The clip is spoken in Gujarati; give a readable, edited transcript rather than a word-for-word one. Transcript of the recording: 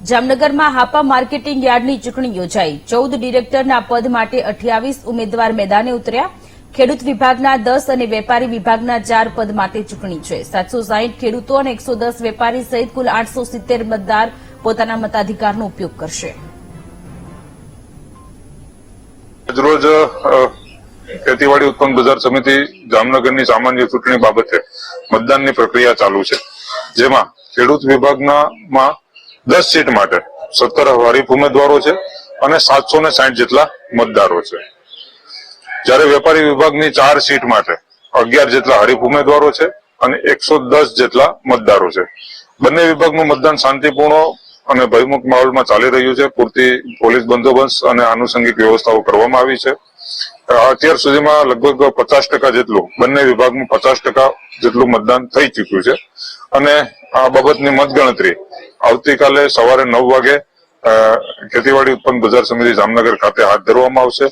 જામનગરમાં હાપા માર્કેટિંગ યાર્ડની ચૂંટણી યોજાઈ 14 ડિરેક્ટરના પદ માટે 28 ઉમેદવાર મેદાને ઉતર્યા। ખેડૂત વિભાગના 10 અને વેપારી વિભાગના 4 પદ માટે ચૂંટણી છે। 760 ખેડૂતો અને 110 વેપારી સહિત કુલ 870 મતદાર પોતાના મતાધિકારનો ઉપયોગ કરશે। રોજ ખેતીવાડી ઉત્પન્ન બજાર સમિતિ જામનગરની સામાન્ય ચૂંટણી બાબતે મતદાનની પ્રક્રિયા ચાલુ છે, જેમાં ખેડૂત વિભાગમાં 10 સીટ માટે 17 હરીફ ઉમેદવારો છે અને 760 જેટલા મતદારો છે, જ્યારે વેપારી વિભાગની 4 સીટ માટે 11 જેટલા હરીફ ઉમેદવારો છે અને 110 જેટલા મતદારો છે। બંને વિભાગનું મતદાન શાંતિપૂર્ણ અને ભયમુક્ત માહોલમાં ચાલી રહ્યું છે। પૂરતી પોલીસ બંદોબસ્ત અને આનુષંગિક વ્યવસ્થાઓ કરવામાં આવી છે। અત્યાર સુધીમાં લગભગ 50% જેટલું બંને વિભાગનું 50% જેટલું મતદાન થઈ ચૂક્યું છે અને આ બાબતની મતગણતરી આવતીકાલે સવારે 9 વાગે ખેતીવાડી ઉત્પન્ન બજાર સમિતિ જામનગર ખાતે હાથ ધરવામાં આવશે।